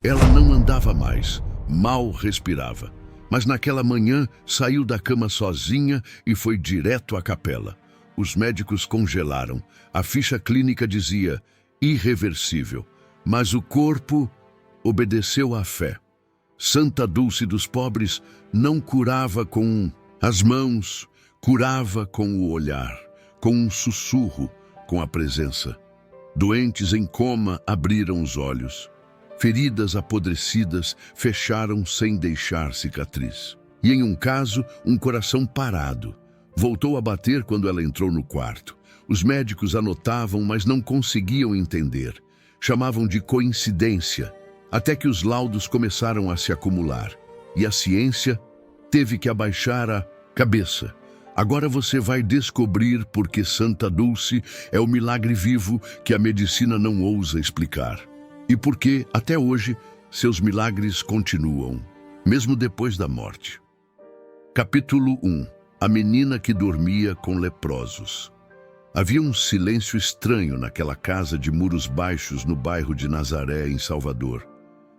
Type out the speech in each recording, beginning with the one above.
Ela não andava mais, mal respirava. Mas naquela manhã saiu da cama sozinha e foi direto à capela. Os médicos congelaram. A ficha clínica dizia irreversível. Mas o corpo obedeceu à fé. Santa Dulce dos Pobres não curava com as mãos, curava com o olhar, com um sussurro, com a presença. Doentes em coma abriram os olhos. Feridas apodrecidas fecharam sem deixar cicatriz. E em um caso, um coração parado. Voltou a bater quando ela entrou no quarto. Os médicos anotavam, mas não conseguiam entender. Chamavam de coincidência, até que os laudos começaram a se acumular. E a ciência teve que abaixar a cabeça. Agora você vai descobrir porque Santa Dulce é o milagre vivo que a medicina não ousa explicar. E porque, até hoje, seus milagres continuam, mesmo depois da morte. Capítulo 1. A menina que dormia com leprosos. Havia um silêncio estranho naquela casa de muros baixos no bairro de Nazaré, em Salvador.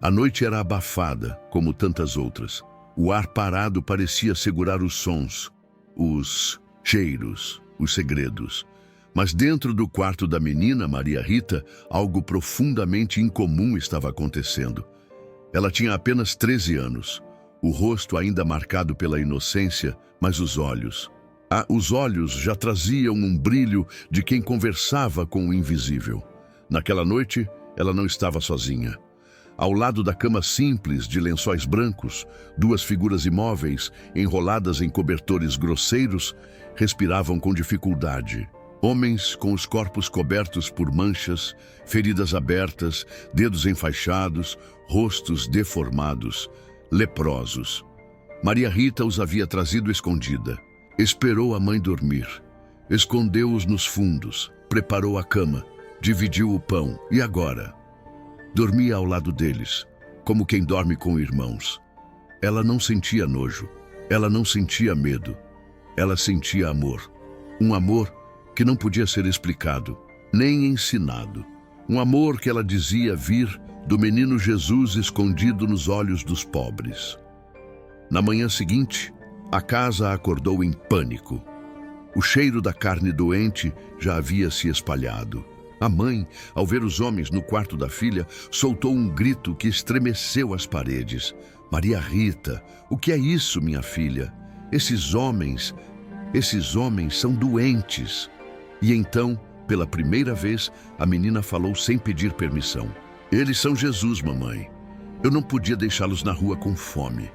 A noite era abafada, como tantas outras. O ar parado parecia segurar os sons, os cheiros, os segredos. Mas dentro do quarto da menina, Maria Rita, algo profundamente incomum estava acontecendo. Ela tinha apenas 13 anos, o rosto ainda marcado pela inocência, mas os olhos já traziam um brilho de quem conversava com o invisível. Naquela noite, ela não estava sozinha. Ao lado da cama simples de lençóis brancos, duas figuras imóveis, enroladas em cobertores grosseiros, respiravam com dificuldade. Homens com os corpos cobertos por manchas, feridas abertas, dedos enfaixados, rostos deformados, leprosos. Maria Rita os havia trazido escondida. Esperou a mãe dormir. Escondeu-os nos fundos, preparou a cama, dividiu o pão e agora? Dormia ao lado deles, como quem dorme com irmãos. Ela não sentia nojo, ela não sentia medo, ela sentia amor. Um amor que não podia ser explicado, nem ensinado. Um amor que ela dizia vir do menino Jesus escondido nos olhos dos pobres. Na manhã seguinte, a casa acordou em pânico. O cheiro da carne doente já havia se espalhado. A mãe, ao ver os homens no quarto da filha, soltou um grito que estremeceu as paredes. Maria Rita, o que é isso, minha filha? Esses homens são doentes. E então, pela primeira vez, a menina falou sem pedir permissão. Eles são Jesus, mamãe. Eu não podia deixá-los na rua com fome.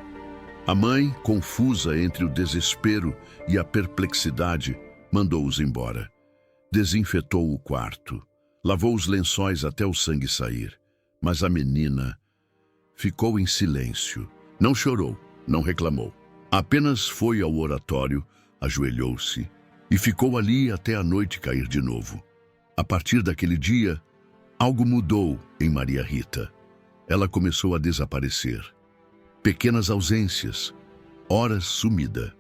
A mãe, confusa entre o desespero e a perplexidade, mandou-os embora. Desinfetou o quarto. Lavou os lençóis até o sangue sair. Mas a menina ficou em silêncio. Não chorou, não reclamou. Apenas foi ao oratório, ajoelhou-se e ficou ali até a noite cair de novo. A partir daquele dia, algo mudou em Maria Rita. Ela começou a desaparecer. Pequenas ausências, horas sumida.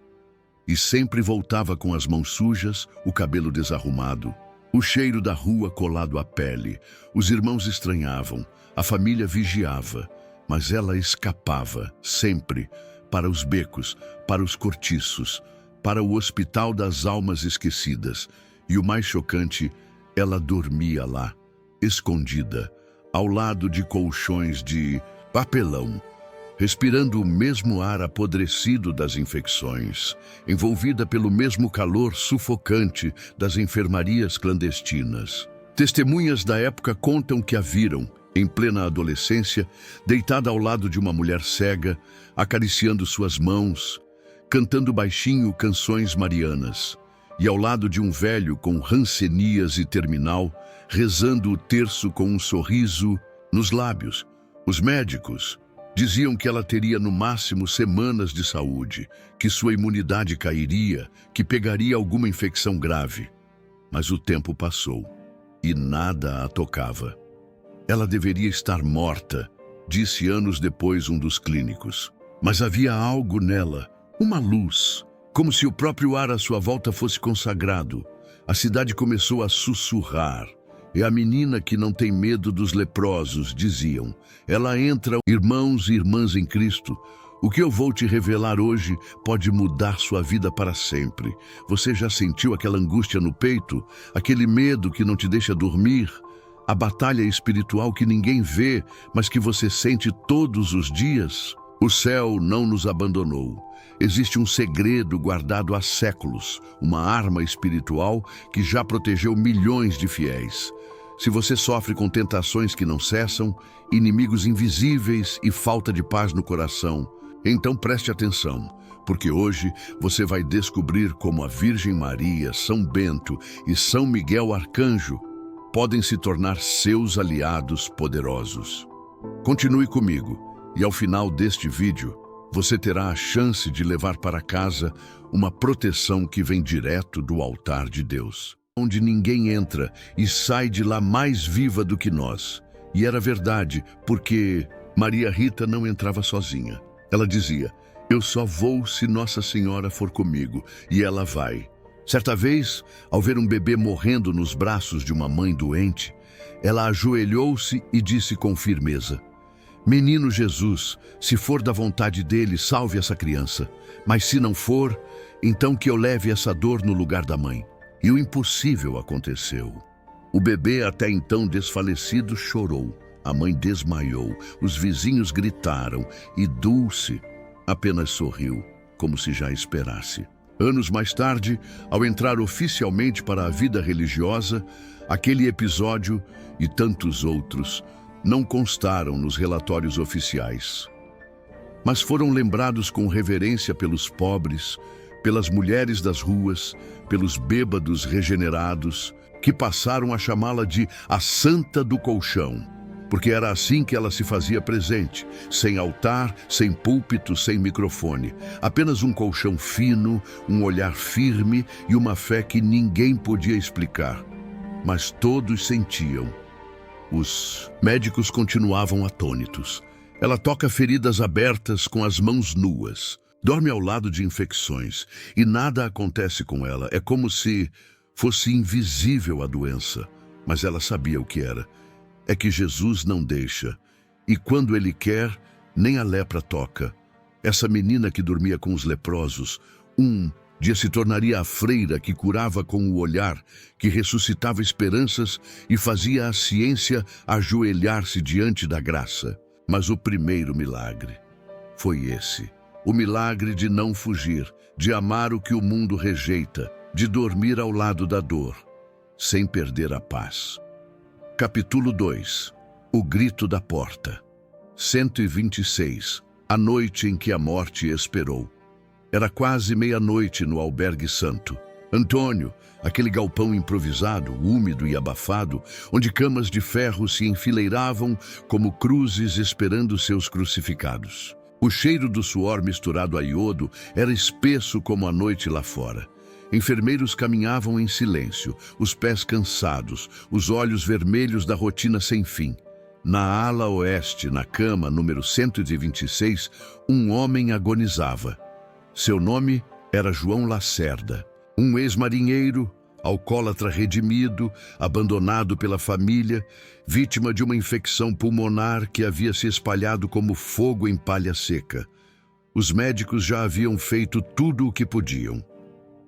E sempre voltava com as mãos sujas, o cabelo desarrumado, o cheiro da rua colado à pele. Os irmãos estranhavam, a família vigiava, mas ela escapava, sempre, para os becos, para os cortiços, para o hospital das almas esquecidas. E o mais chocante, ela dormia lá, escondida, ao lado de colchões de papelão, respirando o mesmo ar apodrecido das infecções, envolvida pelo mesmo calor sufocante das enfermarias clandestinas. Testemunhas da época contam que a viram, em plena adolescência, deitada ao lado de uma mulher cega, acariciando suas mãos, cantando baixinho canções marianas, e ao lado de um velho com ranceníase terminal, rezando o terço com um sorriso nos lábios. Os médicos diziam que ela teria no máximo semanas de saúde, que sua imunidade cairia, que pegaria alguma infecção grave. Mas o tempo passou e nada a tocava. Ela deveria estar morta, disse anos depois um dos clínicos. Mas havia algo nela, uma luz, como se o próprio ar à sua volta fosse consagrado. A cidade começou a sussurrar. É a menina que não tem medo dos leprosos, diziam. Ela entra, irmãos e irmãs em Cristo. O que eu vou te revelar hoje pode mudar sua vida para sempre. Você já sentiu aquela angústia no peito? Aquele medo que não te deixa dormir? A batalha espiritual que ninguém vê, mas que você sente todos os dias? O céu não nos abandonou. Existe um segredo guardado há séculos, uma arma espiritual que já protegeu milhões de fiéis. Se você sofre com tentações que não cessam, inimigos invisíveis e falta de paz no coração, então preste atenção, porque hoje você vai descobrir como a Virgem Maria, São Bento e São Miguel Arcanjo podem se tornar seus aliados poderosos. Continue comigo e ao final deste vídeo, você terá a chance de levar para casa uma proteção que vem direto do altar de Deus, onde ninguém entra e sai de lá mais viva do que nós. E era verdade, porque Maria Rita não entrava sozinha. Ela dizia, eu só vou se Nossa Senhora for comigo, e ela vai. Certa vez, ao ver um bebê morrendo nos braços de uma mãe doente, ela ajoelhou-se e disse com firmeza, Menino Jesus, se for da vontade dele, salve essa criança. Mas se não for, então que eu leve essa dor no lugar da mãe. E o impossível aconteceu. O bebê, até então desfalecido, chorou. A mãe desmaiou, os vizinhos gritaram e Dulce apenas sorriu, como se já esperasse. Anos mais tarde, ao entrar oficialmente para a vida religiosa, aquele episódio e tantos outros não constaram nos relatórios oficiais, mas foram lembrados com reverência pelos pobres, pelas mulheres das ruas, pelos bêbados regenerados, que passaram a chamá-la de a Santa do Colchão, porque era assim que ela se fazia presente, sem altar, sem púlpito, sem microfone, apenas um colchão fino, um olhar firme e uma fé que ninguém podia explicar, mas todos sentiam. Os médicos continuavam atônitos. Ela toca feridas abertas com as mãos nuas, dorme ao lado de infecções e nada acontece com ela. É como se fosse invisível a doença, mas ela sabia o que era. É que Jesus não deixa, e quando Ele quer, nem a lepra toca. Essa menina que dormia com os leprosos, um dia se tornaria a freira que curava com o olhar, que ressuscitava esperanças e fazia a ciência ajoelhar-se diante da graça. Mas o primeiro milagre foi esse, o milagre de não fugir, de amar o que o mundo rejeita, de dormir ao lado da dor, sem perder a paz. Capítulo 2. O grito da porta. 126. A noite em que a morte esperou. Era quase meia-noite no Albergue Santo. Antônio, aquele galpão improvisado, úmido e abafado, onde camas de ferro se enfileiravam como cruzes esperando seus crucificados. O cheiro do suor misturado a iodo era espesso como a noite lá fora. Enfermeiros caminhavam em silêncio, os pés cansados, os olhos vermelhos da rotina sem fim. Na ala oeste, na cama número 126, um homem agonizava. Seu nome era João Lacerda, um ex-marinheiro, alcoólatra redimido, abandonado pela família, vítima de uma infecção pulmonar que havia se espalhado como fogo em palha seca. Os médicos já haviam feito tudo o que podiam.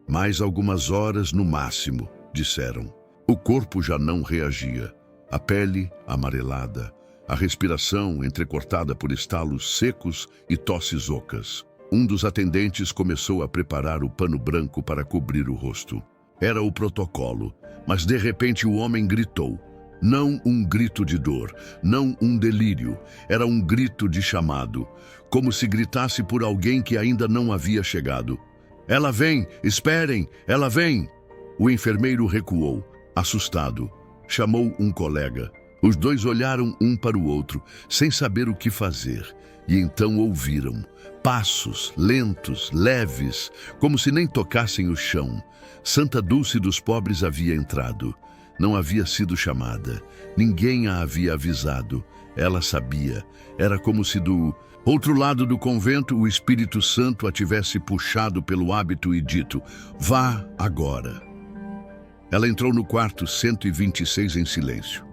Mais algumas horas no máximo, disseram. O corpo já não reagia. A pele amarelada, a respiração entrecortada por estalos secos e tosses ocas. Um dos atendentes começou a preparar o pano branco para cobrir o rosto. Era o protocolo, mas de repente o homem gritou. Não um grito de dor, não um delírio, era um grito de chamado, como se gritasse por alguém que ainda não havia chegado. Ela vem, esperem, ela vem! O enfermeiro recuou, assustado. Chamou um colega. Os dois olharam um para o outro, sem saber o que fazer, e então ouviram. Passos, lentos, leves, como se nem tocassem o chão. Santa Dulce dos Pobres havia entrado. Não havia sido chamada. Ninguém a havia avisado. Ela sabia. Era como se do outro lado do convento o Espírito Santo a tivesse puxado pelo hábito e dito, vá agora. Ela entrou no quarto 126 em silêncio.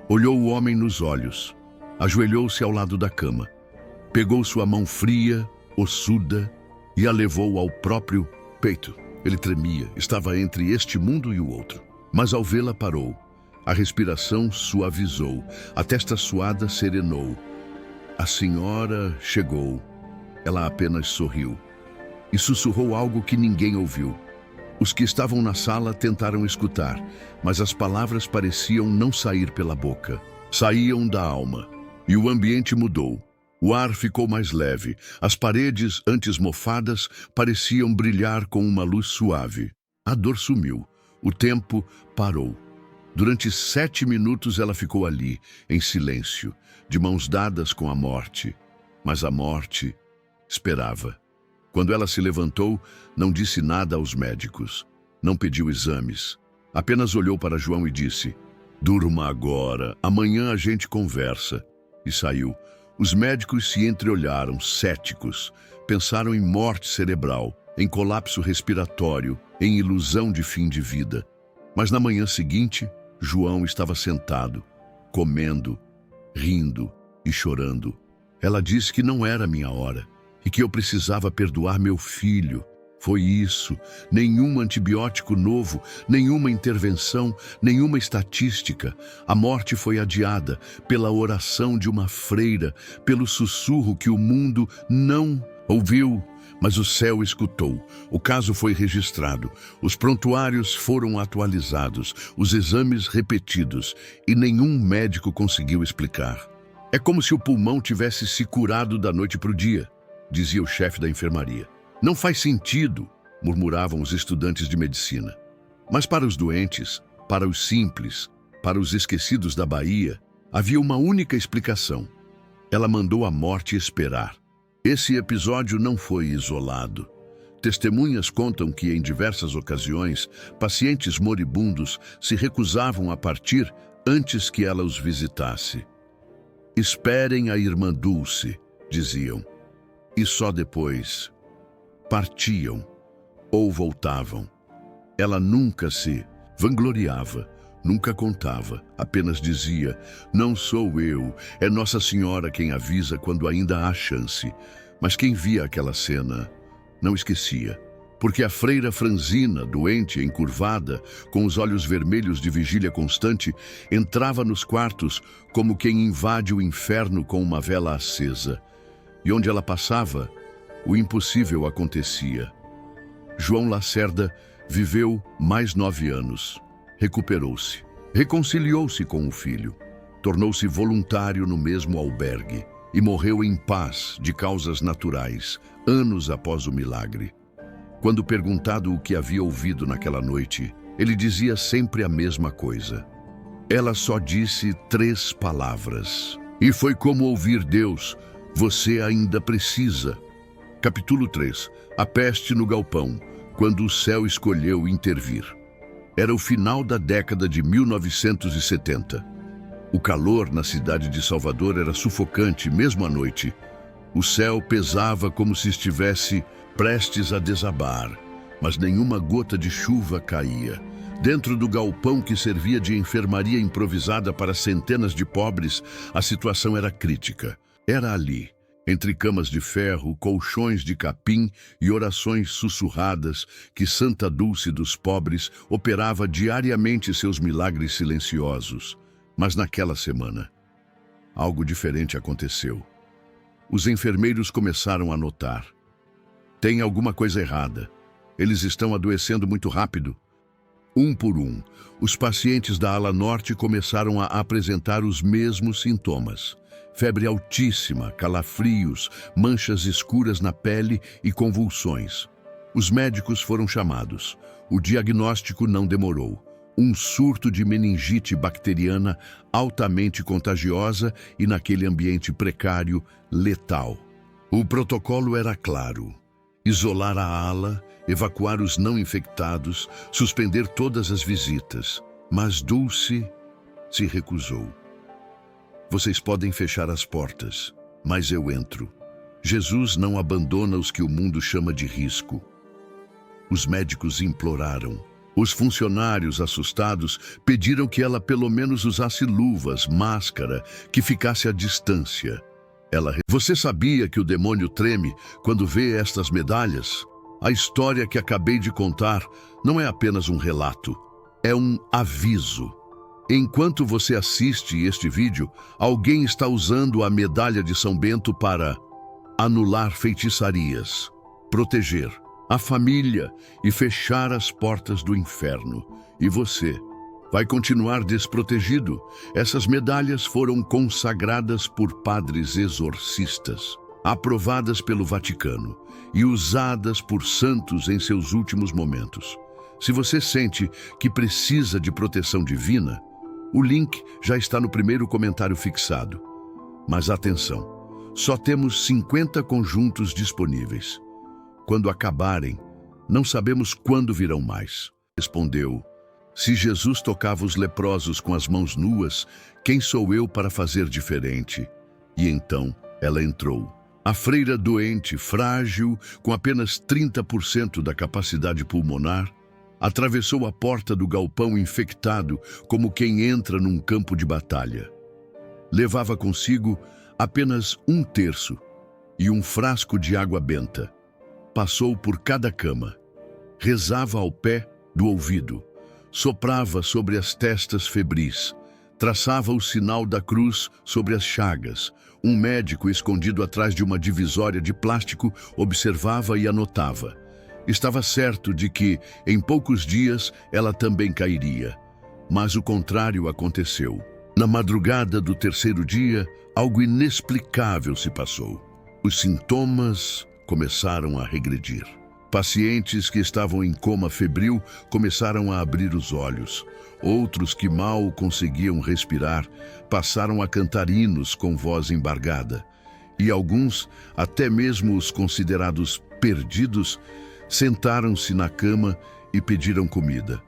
Olhou o homem nos olhos, ajoelhou-se ao lado da cama, pegou sua mão fria, ossuda, e a levou ao próprio peito. Ele tremia, estava entre este mundo e o outro. Mas ao vê-la parou. A respiração suavizou, a testa suada serenou. A senhora chegou. Ela apenas sorriu e sussurrou algo que ninguém ouviu. Os que estavam na sala tentaram escutar, mas as palavras pareciam não sair pela boca. Saíam da alma. E o ambiente mudou. O ar ficou mais leve. As paredes, antes mofadas, pareciam brilhar com uma luz suave. A dor sumiu. O tempo parou. Durante 7 minutos ela ficou ali, em silêncio, de mãos dadas com a morte. Mas a morte esperava. Quando ela se levantou, não disse nada aos médicos. Não pediu exames. Apenas olhou para João e disse: "Durma agora, amanhã a gente conversa." E saiu. Os médicos se entreolharam, céticos. Pensaram em morte cerebral, em colapso respiratório, em ilusão de fim de vida. Mas na manhã seguinte, João estava sentado, comendo, rindo e chorando. Ela disse que não era minha hora e que eu precisava perdoar meu filho. Foi isso. Nenhum antibiótico novo, nenhuma intervenção, nenhuma estatística. A morte foi adiada pela oração de uma freira, pelo sussurro que o mundo não ouviu, mas o céu escutou. O caso foi registrado, os prontuários foram atualizados, os exames repetidos, e nenhum médico conseguiu explicar. É como se o pulmão tivesse se curado da noite para o dia, dizia o chefe da enfermaria. Não faz sentido, murmuravam os estudantes de medicina. Mas para os doentes, para os simples, para os esquecidos da Bahia, havia uma única explicação. Ela mandou a morte esperar. Esse episódio não foi isolado. Testemunhas contam que, em diversas ocasiões, pacientes moribundos se recusavam a partir antes que ela os visitasse. "Esperem a irmã Dulce", diziam, e só depois partiam ou voltavam. Ela nunca se vangloriava, nunca contava, apenas dizia: "Não sou eu, é Nossa Senhora quem avisa quando ainda há chance." Mas quem via aquela cena não esquecia, porque a freira franzina, doente, encurvada, com os olhos vermelhos de vigília constante, entrava nos quartos como quem invade o inferno com uma vela acesa. E onde ela passava, o impossível acontecia. João Lacerda viveu mais 9 anos. Recuperou-se. Reconciliou-se com o filho. Tornou-se voluntário no mesmo albergue. E morreu em paz, de causas naturais, anos após o milagre. Quando perguntado o que havia ouvido naquela noite, ele dizia sempre a mesma coisa. Ela só disse 3 palavras. E foi como ouvir Deus: "Você ainda precisa." Capítulo 3. A peste no galpão, quando o céu escolheu intervir. Era o final da década de 1970. O calor na cidade de Salvador era sufocante, mesmo à noite. O céu pesava como se estivesse prestes a desabar, mas nenhuma gota de chuva caía. Dentro do galpão que servia de enfermaria improvisada para centenas de pobres, a situação era crítica. Era ali, entre camas de ferro, colchões de capim e orações sussurradas, que Santa Dulce dos pobres operava diariamente seus milagres silenciosos. Mas naquela semana, algo diferente aconteceu. Os enfermeiros começaram a notar. Tem alguma coisa errada. Eles estão adoecendo muito rápido. Um por um, os pacientes da ala norte começaram a apresentar os mesmos sintomas. Febre altíssima, calafrios, manchas escuras na pele e convulsões. Os médicos foram chamados. O diagnóstico não demorou. Um surto de meningite bacteriana altamente contagiosa e, naquele ambiente precário, letal. O protocolo era claro: isolar a ala, evacuar os não infectados, suspender todas as visitas. Mas Dulce se recusou. Vocês podem fechar as portas, mas eu entro. Jesus não abandona os que o mundo chama de risco. Os médicos imploraram. Os funcionários, assustados, pediram que ela pelo menos usasse luvas, máscara, que ficasse à distância. Você sabia que o demônio treme quando vê estas medalhas? A história que acabei de contar não é apenas um relato, é um aviso. Enquanto você assiste este vídeo, alguém está usando a medalha de São Bento para anular feitiçarias, proteger a família e fechar as portas do inferno. E você vai continuar desprotegido. Essas medalhas foram consagradas por padres exorcistas, aprovadas pelo Vaticano e usadas por santos em seus últimos momentos. Se você sente que precisa de proteção divina, o link já está no primeiro comentário fixado. Mas atenção, só temos 50 conjuntos disponíveis. Quando acabarem, não sabemos quando virão mais. Respondeu: se Jesus tocava os leprosos com as mãos nuas, quem sou eu para fazer diferente? E então ela entrou. A freira doente, frágil, com apenas 30% da capacidade pulmonar, atravessou a porta do galpão infectado como quem entra num campo de batalha. Levava consigo apenas 1/3 e um frasco de água benta. Passou por cada cama, rezava ao pé do ouvido, soprava sobre as testas febris, traçava o sinal da cruz sobre as chagas. Um médico escondido atrás de uma divisória de plástico observava e anotava. Estava certo de que, em poucos dias, ela também cairia. Mas o contrário aconteceu. Na madrugada do 3º dia, algo inexplicável se passou. Os sintomas começaram a regredir. Pacientes que estavam em coma febril começaram a abrir os olhos. Outros que mal conseguiam respirar passaram a cantar hinos com voz embargada. E alguns, até mesmo os considerados perdidos, sentaram-se na cama e pediram comida.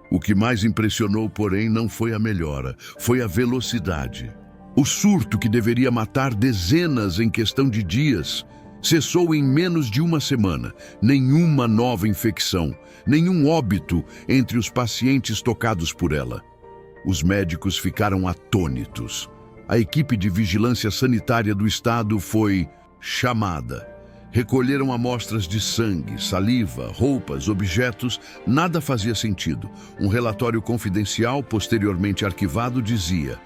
O que mais impressionou, porém, não foi a melhora, foi a velocidade. O surto que deveria matar dezenas em questão de dias cessou em menos de uma semana. Nenhuma nova infecção, nenhum óbito entre os pacientes tocados por ela. Os médicos ficaram atônitos. A equipe de vigilância sanitária do estado foi chamada. Recolheram amostras de sangue, saliva, roupas, objetos. Nada fazia sentido. Um relatório confidencial, posteriormente arquivado, dizia: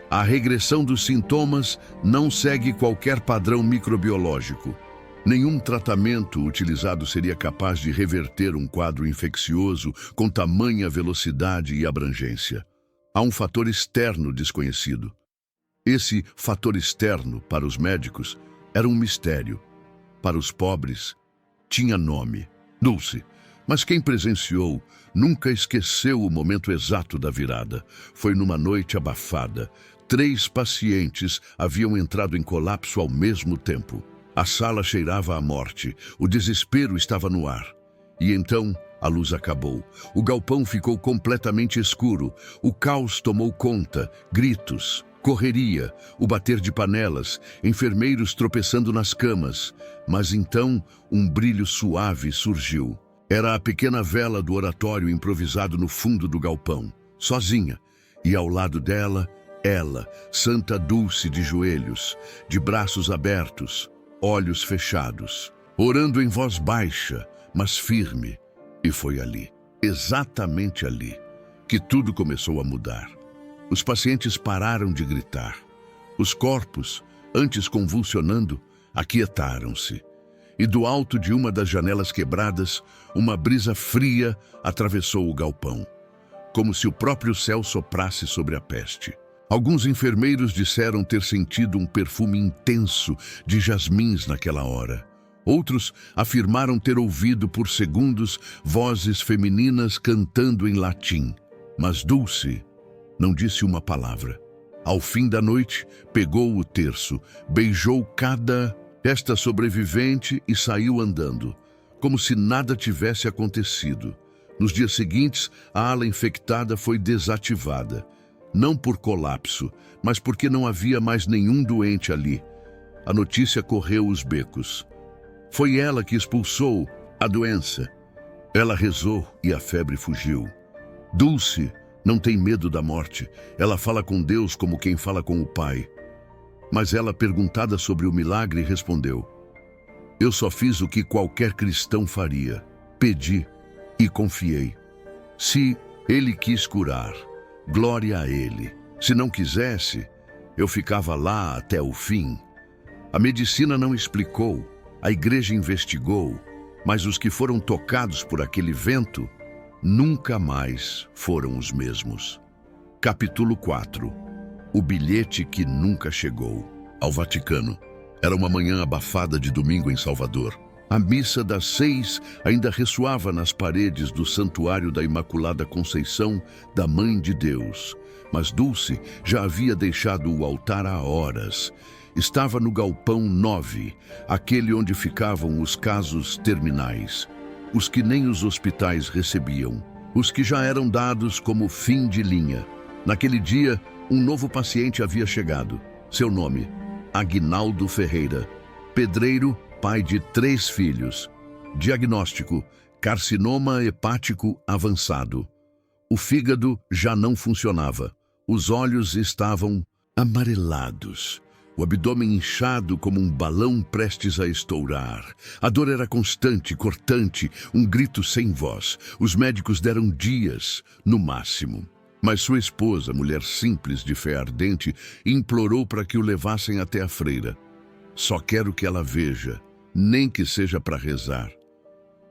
a regressão dos sintomas não segue qualquer padrão microbiológico. Nenhum tratamento utilizado seria capaz de reverter um quadro infeccioso com tamanha velocidade e abrangência. Há um fator externo desconhecido. Esse fator externo, para os médicos, era um mistério. Para os pobres, tinha nome: Dulce. Mas quem presenciou nunca esqueceu o momento exato da virada. Foi numa noite abafada. 3 pacientes haviam entrado em colapso ao mesmo tempo. A sala cheirava à morte. O desespero estava no ar. E então a luz acabou. O galpão ficou completamente escuro. O caos tomou conta. Gritos, correria, o bater de panelas, enfermeiros tropeçando nas camas. Mas então um brilho suave surgiu. Era a pequena vela do oratório improvisado no fundo do galpão, sozinha. E ao lado dela, ela, Santa Dulce, de joelhos, de braços abertos, olhos fechados, orando em voz baixa, mas firme. E foi ali, exatamente ali, que tudo começou a mudar. Os pacientes pararam de gritar. Os corpos, antes convulsionando, aquietaram-se. E do alto de uma das janelas quebradas, uma brisa fria atravessou o galpão, como se o próprio céu soprasse sobre a peste. Alguns enfermeiros disseram ter sentido um perfume intenso de jasmins naquela hora. Outros afirmaram ter ouvido por segundos vozes femininas cantando em latim. Mas Dulce não disse uma palavra. Ao fim da noite, pegou o terço, beijou cada esta sobrevivente e saiu andando, como se nada tivesse acontecido. Nos dias seguintes, a ala infectada foi desativada. Não por colapso, mas porque não havia mais nenhum doente ali. A notícia correu os becos. Foi ela que expulsou a doença. Ela rezou e a febre fugiu. Dulce não tem medo da morte. Ela fala com Deus como quem fala com o Pai. Mas ela, perguntada sobre o milagre, respondeu: eu só fiz o que qualquer cristão faria. Pedi e confiei. Se ele quis curar, glória a ele. Se não quisesse, eu ficava lá até o fim. A medicina não explicou, a igreja investigou, mas os que foram tocados por aquele vento nunca mais foram os mesmos. Capítulo 4. O bilhete que nunca chegou. Ao Vaticano. Era uma manhã abafada de domingo em Salvador. A missa das 6 ainda ressoava nas paredes do Santuário da Imaculada Conceição da Mãe de Deus. Mas Dulce já havia deixado o altar há horas. Estava no galpão 9, aquele onde ficavam os casos terminais, os que nem os hospitais recebiam, os que já eram dados como fim de linha. Naquele dia, um novo paciente havia chegado. Seu nome: Aguinaldo Ferreira, pedreiro, pai de 3 filhos. Diagnóstico: carcinoma hepático avançado. O fígado já não funcionava. Os olhos estavam amarelados. O abdômen inchado como um balão prestes a estourar. A dor era constante, cortante, um grito sem voz. Os médicos deram dias, no máximo. Mas sua esposa, mulher simples de fé ardente, implorou para que o levassem até a freira. Só quero que ela veja, nem que seja para rezar.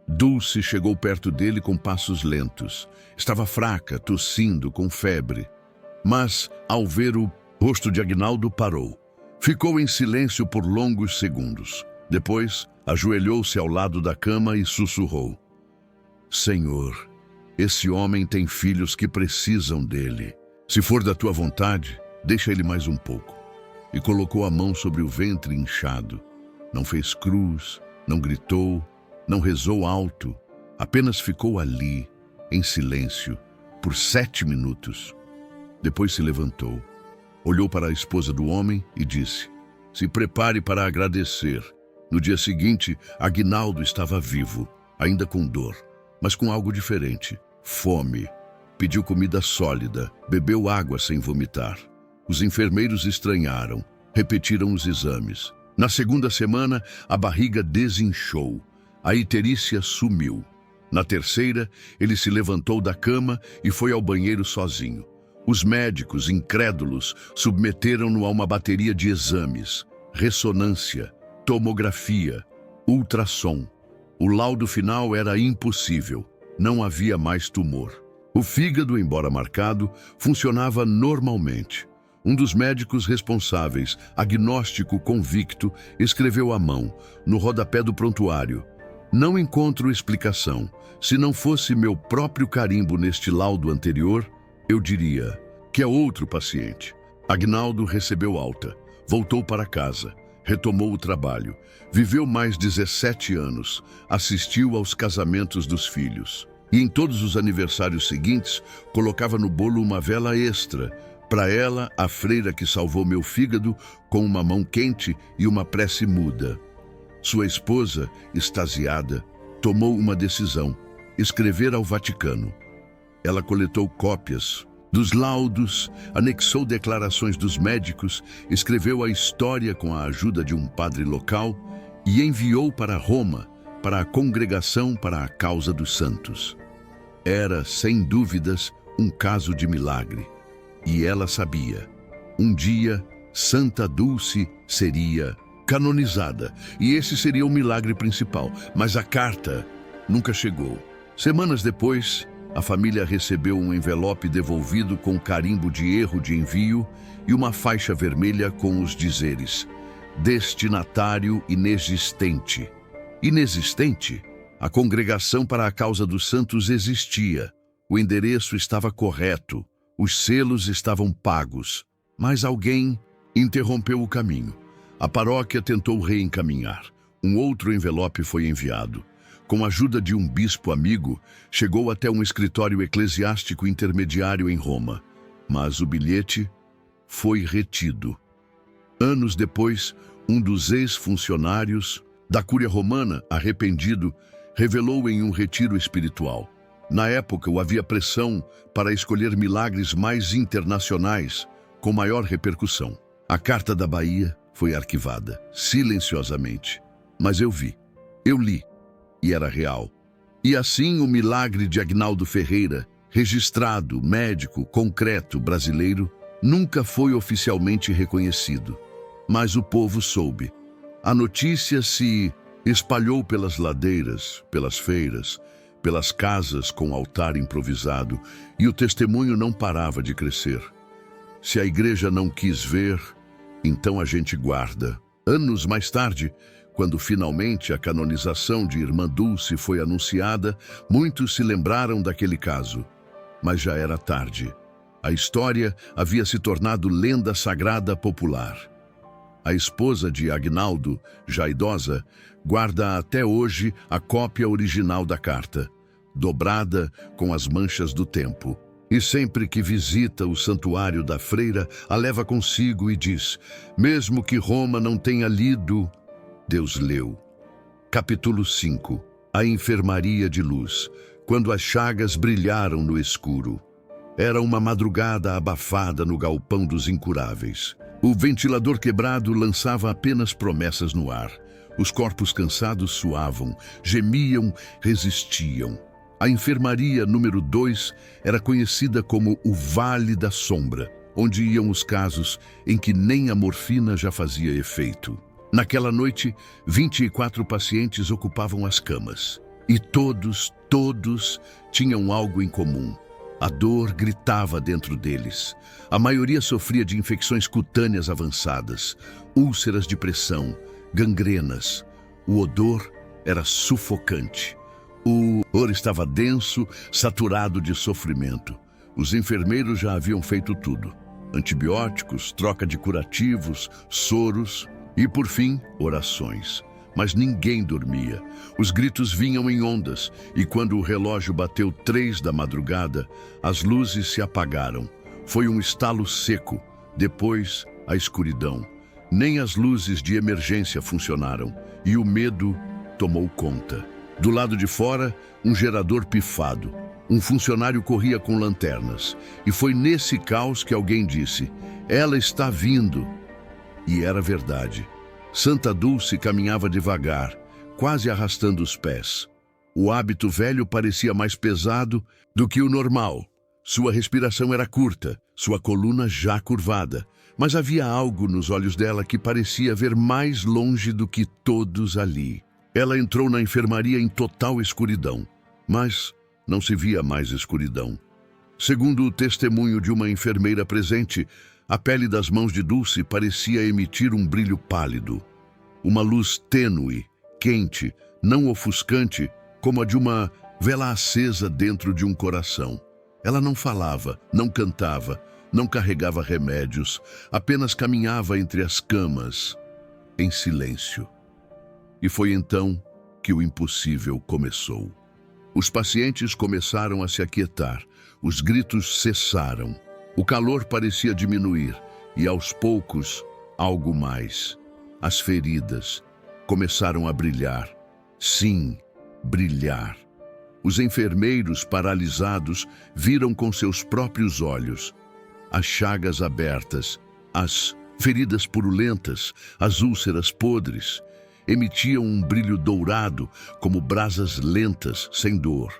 Dulce chegou perto dele com passos lentos. Estava fraca, tossindo, com febre. Mas, ao ver o rosto de Aguinaldo, parou. Ficou em silêncio por longos segundos. Depois, ajoelhou-se ao lado da cama e sussurrou: Senhor, esse homem tem filhos que precisam dele. Se for da tua vontade, deixa ele mais um pouco. E colocou a mão sobre o ventre inchado. Não fez cruz, não gritou, não rezou alto. Apenas ficou ali, em silêncio, por 7 minutos. Depois se levantou. Olhou para a esposa do homem e disse: se prepare para agradecer. No dia seguinte, Aguinaldo estava vivo, ainda com dor, mas com algo diferente: fome. Pediu comida sólida, bebeu água sem vomitar. Os enfermeiros estranharam, repetiram os exames. Na segunda semana, a barriga desinchou, a icterícia sumiu. Na terceira, ele se levantou da cama e foi ao banheiro sozinho. Os médicos, incrédulos, submeteram-no a uma bateria de exames: ressonância, tomografia, ultrassom. O laudo final era impossível. Não havia mais tumor. O fígado, embora marcado, funcionava normalmente. Um dos médicos responsáveis, agnóstico convicto, escreveu à mão, no rodapé do prontuário: não encontro explicação. Se não fosse meu próprio carimbo neste laudo anterior, eu diria que é outro paciente. Aguinaldo recebeu alta, voltou para casa, retomou o trabalho, viveu mais 17 anos, assistiu aos casamentos dos filhos. E em todos os aniversários seguintes, colocava no bolo uma vela extra, para ela, a freira que salvou meu fígado, com uma mão quente e uma prece muda. Sua esposa, extasiada, tomou uma decisão: escrever ao Vaticano. Ela coletou cópias dos laudos, anexou declarações dos médicos, escreveu a história com a ajuda de um padre local e enviou para Roma, para a Congregação para a Causa dos Santos. Era, sem dúvidas, um caso de milagre. E ela sabia. Um dia, Santa Dulce seria canonizada, e esse seria o milagre principal. Mas a carta nunca chegou. Semanas depois, a família recebeu um envelope devolvido com carimbo de erro de envio e uma faixa vermelha com os dizeres: destinatário inexistente. Inexistente? A Congregação para a Causa dos Santos existia. O endereço estava correto. Os selos estavam pagos. Mas alguém interrompeu o caminho. A paróquia tentou reencaminhar. Um outro envelope foi enviado. Com a ajuda de um bispo amigo, chegou até um escritório eclesiástico intermediário em Roma. Mas o bilhete foi retido. Anos depois, um dos ex-funcionários da Cúria Romana, arrependido, revelou em um retiro espiritual. Na época, havia pressão para escolher milagres mais internacionais, com maior repercussão. A Carta da Bahia foi arquivada, silenciosamente. Mas eu vi, eu li, e era real. E assim o milagre de Agnaldo Ferreira, registrado, médico, concreto, brasileiro, nunca foi oficialmente reconhecido. Mas o povo soube. A notícia se espalhou pelas ladeiras, pelas feiras, pelas casas com altar improvisado, e o testemunho não parava de crescer. Se a igreja não quis ver, então a gente guarda. Anos mais tarde, quando finalmente a canonização de Irmã Dulce foi anunciada, muitos se lembraram daquele caso. Mas já era tarde. A história havia se tornado lenda sagrada popular. A esposa de Agnaldo, já idosa, guarda até hoje a cópia original da carta, dobrada com as manchas do tempo. E sempre que visita o santuário da freira, a leva consigo e diz: mesmo que Roma não tenha lido, Deus leu. Capítulo 5. A enfermaria de luz, quando as chagas brilharam no escuro. Era uma madrugada abafada no galpão dos incuráveis. O ventilador quebrado lançava apenas promessas no ar. Os corpos cansados suavam, gemiam, resistiam. A enfermaria número 2 era conhecida como o Vale da Sombra, onde iam os casos em que nem a morfina já fazia efeito. Naquela noite, 24 pacientes ocupavam as camas. E todos tinham algo em comum. A dor gritava dentro deles. A maioria sofria de infecções cutâneas avançadas, úlceras de pressão, gangrenas. O odor era sufocante. O odor estava denso, saturado de sofrimento. Os enfermeiros já haviam feito tudo: antibióticos, troca de curativos, soros e, por fim, orações. Mas ninguém dormia. Os gritos vinham em ondas, e quando o relógio bateu 3 da madrugada, as luzes se apagaram. Foi um estalo seco, depois a escuridão. Nem as luzes de emergência funcionaram, e o medo tomou conta. Do lado de fora, um gerador pifado. Um funcionário corria com lanternas, e foi nesse caos que alguém disse: ela está vindo. E era verdade. Santa Dulce caminhava devagar, quase arrastando os pés. O hábito velho parecia mais pesado do que o normal. Sua respiração era curta, sua coluna já curvada, mas havia algo nos olhos dela que parecia ver mais longe do que todos ali. Ela entrou na enfermaria em total escuridão, mas não se via mais escuridão. Segundo o testemunho de uma enfermeira presente, a pele das mãos de Dulce parecia emitir um brilho pálido. Uma luz tênue, quente, não ofuscante, como a de uma vela acesa dentro de um coração. Ela não falava, não cantava, não carregava remédios, apenas caminhava entre as camas, em silêncio. E foi então que o impossível começou. Os pacientes começaram a se aquietar, os gritos cessaram. O calor parecia diminuir e, aos poucos, algo mais. As feridas começaram a brilhar. Sim, brilhar. Os enfermeiros, paralisados, viram com seus próprios olhos as chagas abertas, as feridas purulentas, as úlceras podres. Emitiam um brilho dourado, como brasas lentas, sem dor.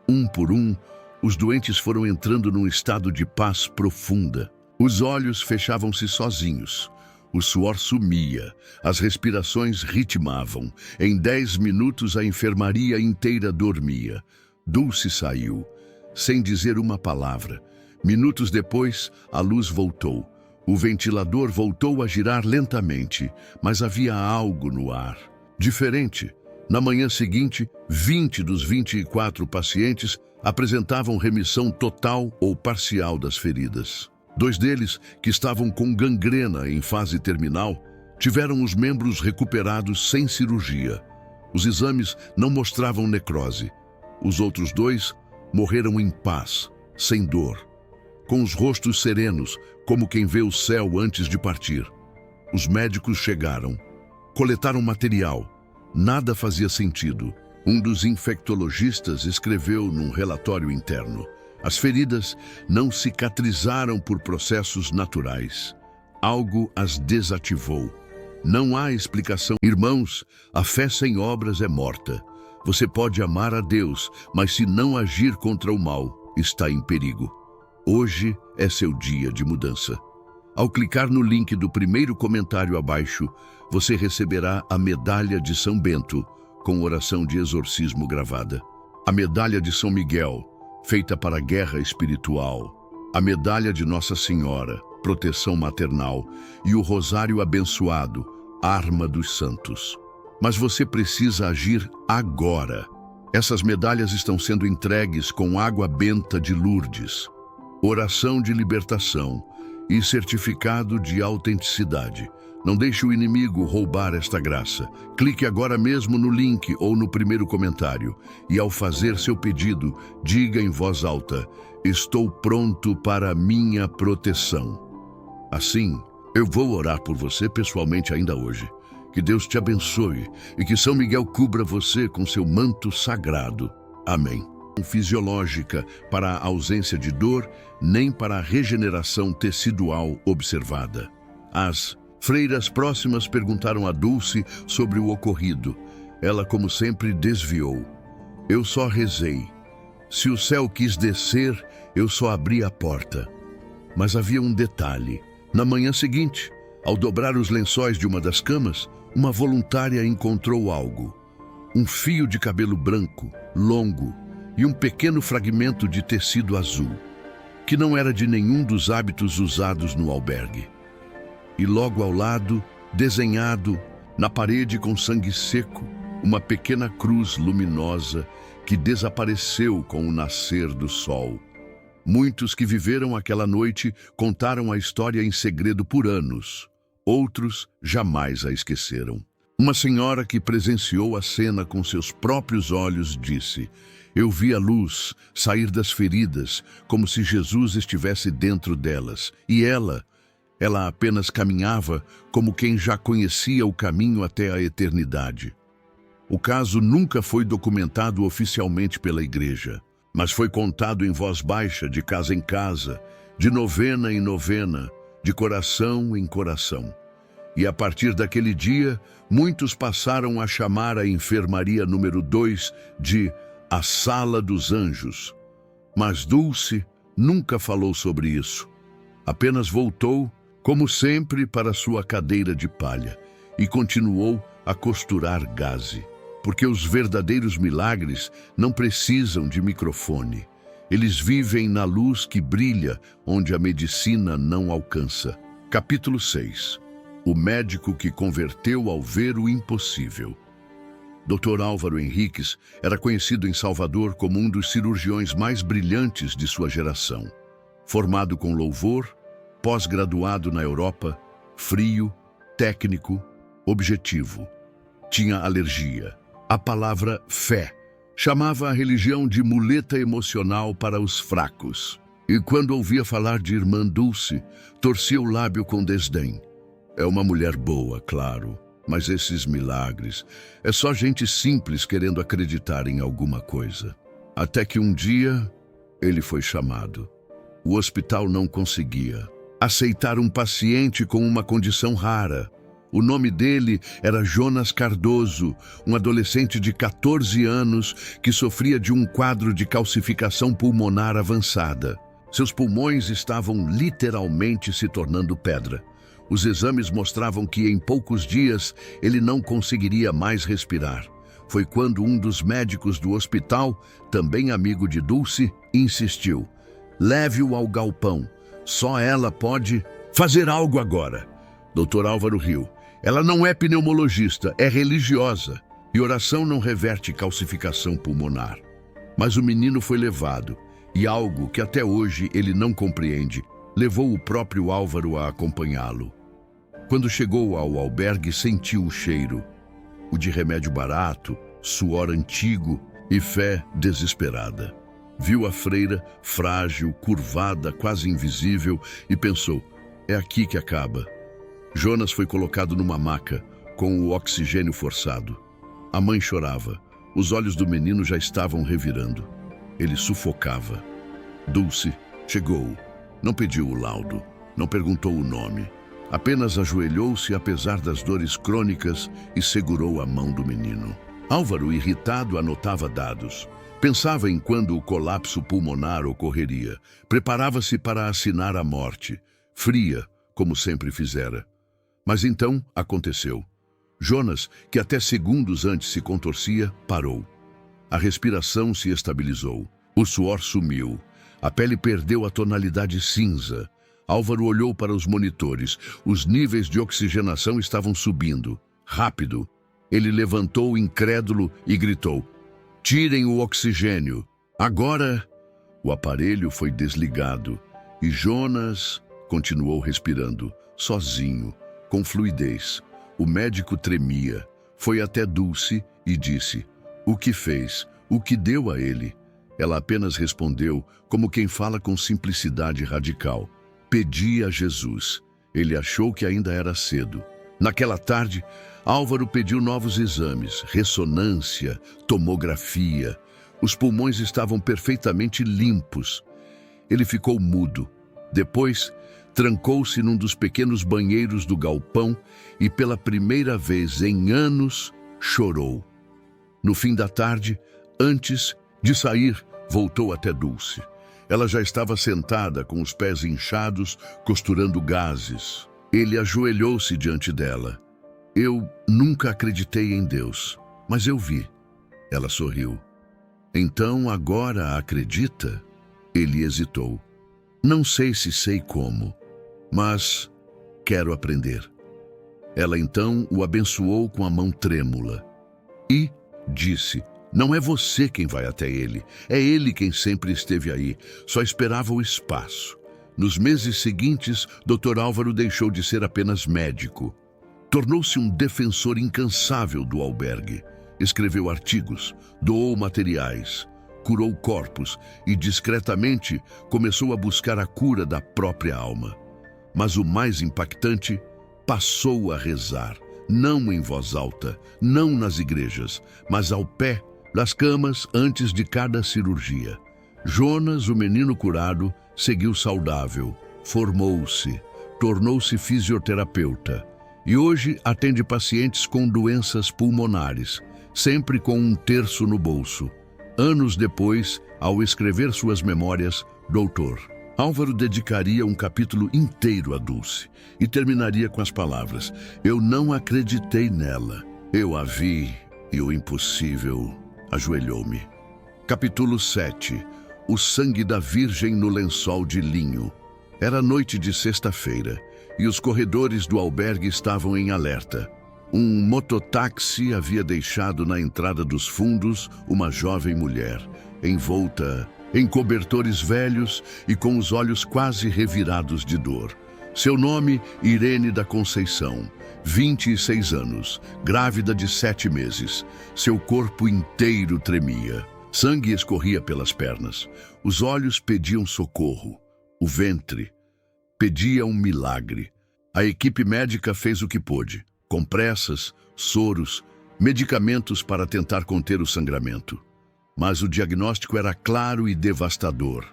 Um por um, os doentes foram entrando num estado de paz profunda. Os olhos fechavam-se sozinhos. O suor sumia, as respirações ritmavam. Em 10 minutos a enfermaria inteira dormia. Dulce saiu, sem dizer uma palavra. Minutos depois, a luz voltou. O ventilador voltou a girar lentamente, mas havia algo no ar. Diferente. Na manhã seguinte, 20 dos 24 pacientes apresentavam remissão total ou parcial das feridas. 2 deles, que estavam com gangrena em fase terminal, tiveram os membros recuperados sem cirurgia. Os exames não mostravam necrose. Os outros 2 morreram em paz, sem dor, com os rostos serenos, como quem vê o céu antes de partir. Os médicos chegaram, coletaram material. Nada fazia sentido. Um dos infectologistas escreveu num relatório interno: as feridas não cicatrizaram por processos naturais. Algo as desativou. Não há explicação. Irmãos, a fé sem obras é morta. Você pode amar a Deus, mas se não agir contra o mal, está em perigo. Hoje é seu dia de mudança. Ao clicar no link do primeiro comentário abaixo, você receberá a medalha de São Bento, com oração de exorcismo gravada. A medalha de São Miguel, feita para a guerra espiritual. A medalha de Nossa Senhora, proteção maternal. E o rosário abençoado, arma dos santos. Mas você precisa agir agora. Essas medalhas estão sendo entregues com água benta de Lourdes, oração de libertação e certificado de autenticidade. Não deixe o inimigo roubar esta graça. Clique agora mesmo no link ou no primeiro comentário e, ao fazer seu pedido, diga em voz alta: estou pronto para a minha proteção. Assim, eu vou orar por você pessoalmente ainda hoje. Que Deus te abençoe e que São Miguel cubra você com seu manto sagrado. Amém. Fisiológica para a ausência de dor, nem para a regeneração tecidual observada. As freiras próximas perguntaram a Dulce sobre o ocorrido. Ela, como sempre, desviou. Eu só rezei. Se o céu quis descer, eu só abri a porta. Mas havia um detalhe. Na manhã seguinte, ao dobrar os lençóis de uma das camas, uma voluntária encontrou algo. Um fio de cabelo branco, longo, e um pequeno fragmento de tecido azul, que não era de nenhum dos hábitos usados no albergue. E logo ao lado, desenhado, na parede com sangue seco, uma pequena cruz luminosa que desapareceu com o nascer do sol. Muitos que viveram aquela noite contaram a história em segredo por anos. Outros jamais a esqueceram. Uma senhora que presenciou a cena com seus próprios olhos disse: eu vi a luz sair das feridas, como se Jesus estivesse dentro delas. E ela apenas caminhava como quem já conhecia o caminho até a eternidade. O caso nunca foi documentado oficialmente pela igreja, mas foi contado em voz baixa, de casa em casa, de novena em novena, de coração em coração. E a partir daquele dia, muitos passaram a chamar a enfermaria número 2 de a Sala dos Anjos. Mas Dulce nunca falou sobre isso. Apenas voltou, como sempre, para sua cadeira de palha e continuou a costurar gaze. Porque os verdadeiros milagres não precisam de microfone. Eles vivem na luz que brilha onde a medicina não alcança. Capítulo 6. O médico que converteu ao ver o impossível. Dr. Álvaro Henriques era conhecido em Salvador como um dos cirurgiões mais brilhantes de sua geração. Formado com louvor, pós-graduado na Europa, frio, técnico, objetivo. Tinha alergia. A palavra fé chamava a religião de muleta emocional para os fracos. E quando ouvia falar de irmã Dulce, torcia o lábio com desdém. É uma mulher boa, claro, mas esses milagres é só gente simples querendo acreditar em alguma coisa. Até que um dia ele foi chamado. O hospital não conseguia aceitar um paciente com uma condição rara. O nome dele era Jonas Cardoso, um adolescente de 14 anos que sofria de um quadro de calcificação pulmonar avançada. Seus pulmões estavam literalmente se tornando pedra. Os exames mostravam que em poucos dias ele não conseguiria mais respirar. Foi quando um dos médicos do hospital, também amigo de Dulce, insistiu: leve-o ao galpão. Só ela pode fazer algo agora. Dr. Álvaro riu. Ela não é pneumologista, é religiosa. E oração não reverte calcificação pulmonar. Mas o menino foi levado, e algo que até hoje ele não compreende, levou o próprio Álvaro a acompanhá-lo. Quando chegou ao albergue, sentiu o cheiro, o de remédio barato, suor antigo e fé desesperada. Viu a freira, frágil, curvada, quase invisível, e pensou: é aqui que acaba. Jonas foi colocado numa maca, com o oxigênio forçado. A mãe chorava. Os olhos do menino já estavam revirando. Ele sufocava. Dulce chegou. Não pediu o laudo. Não perguntou o nome. Apenas ajoelhou-se apesar das dores crônicas e segurou a mão do menino. Álvaro, irritado, anotava dados. Pensava em quando o colapso pulmonar ocorreria. Preparava-se para assinar a morte. Fria, como sempre fizera. Mas então aconteceu. Jonas, que até segundos antes se contorcia, parou. A respiração se estabilizou. O suor sumiu. A pele perdeu a tonalidade cinza. Álvaro olhou para os monitores. Os níveis de oxigenação estavam subindo. Rápido. Ele levantou incrédulo e gritou: "Tirem o oxigênio! Agora!" O aparelho foi desligado e Jonas continuou respirando, sozinho, com fluidez. O médico tremia. Foi até Dulce e disse: "O que fez? O que deu a ele?" Ela apenas respondeu, como quem fala com simplicidade radical: "Pedi a Jesus." Ele achou que ainda era cedo. Naquela tarde, Álvaro pediu novos exames, ressonância, tomografia. Os pulmões estavam perfeitamente limpos. Ele ficou mudo. Depois, trancou-se num dos pequenos banheiros do galpão e, pela primeira vez em anos, chorou. No fim da tarde, antes de sair, voltou até Dulce. Ela já estava sentada, com os pés inchados, costurando gases. Ele ajoelhou-se diante dela. "Eu nunca acreditei em Deus, mas eu vi." Ela sorriu. "Então agora acredita?" Ele hesitou. "Não sei se sei como, mas quero aprender." Ela então o abençoou com a mão trêmula e disse: "Não é você quem vai até ele, é ele quem sempre esteve aí, só esperava o espaço." Nos meses seguintes, Dr. Álvaro deixou de ser apenas médico. Tornou-se um defensor incansável do albergue. Escreveu artigos, doou materiais, curou corpos e, discretamente, começou a buscar a cura da própria alma. Mas o mais impactante, passou a rezar, não em voz alta, não nas igrejas, mas ao pé das camas antes de cada cirurgia. Jonas, o menino curado, seguiu saudável, formou-se, tornou-se fisioterapeuta e hoje atende pacientes com doenças pulmonares, sempre com um terço no bolso. Anos depois, ao escrever suas memórias, Dr. Álvaro dedicaria um capítulo inteiro a Dulce e terminaria com as palavras: "Eu não acreditei nela. Eu a vi e o impossível ajoelhou-me." Capítulo 7. O sangue da Virgem no lençol de linho. Era noite de sexta-feira e os corredores do albergue estavam em alerta. Um mototáxi havia deixado na entrada dos fundos uma jovem mulher, envolta em cobertores velhos e com os olhos quase revirados de dor. Seu nome, Irene da Conceição, 26 anos, grávida de 7 meses. Seu corpo inteiro tremia. Sangue escorria pelas pernas. Os olhos pediam socorro. O ventre pedia um milagre. A equipe médica fez o que pôde. Compressas, soros, medicamentos para tentar conter o sangramento. Mas o diagnóstico era claro e devastador.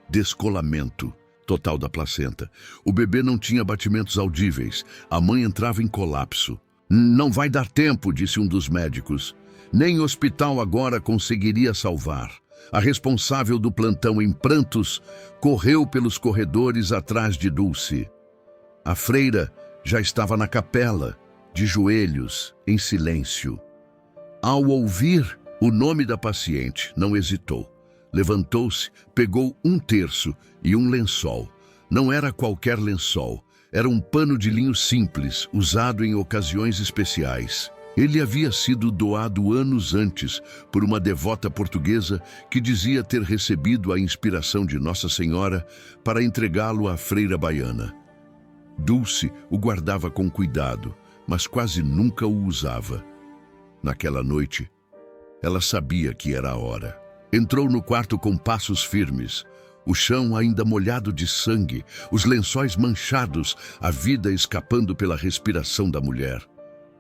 Descolamento total da placenta. O bebê não tinha batimentos audíveis. A mãe entrava em colapso. "Não vai dar tempo", disse um dos médicos. Nem o hospital agora conseguiria salvar. A responsável do plantão, em prantos, correu pelos corredores atrás de Dulce. A freira já estava na capela, de joelhos, em silêncio. Ao ouvir o nome da paciente, não hesitou. Levantou-se, pegou um terço e um lençol. Não era qualquer lençol, era um pano de linho simples, usado em ocasiões especiais. Ele havia sido doado anos antes por uma devota portuguesa que dizia ter recebido a inspiração de Nossa Senhora para entregá-lo à freira baiana. Dulce o guardava com cuidado, mas quase nunca o usava. Naquela noite, ela sabia que era a hora. Entrou no quarto com passos firmes, o chão ainda molhado de sangue, os lençóis manchados, a vida escapando pela respiração da mulher.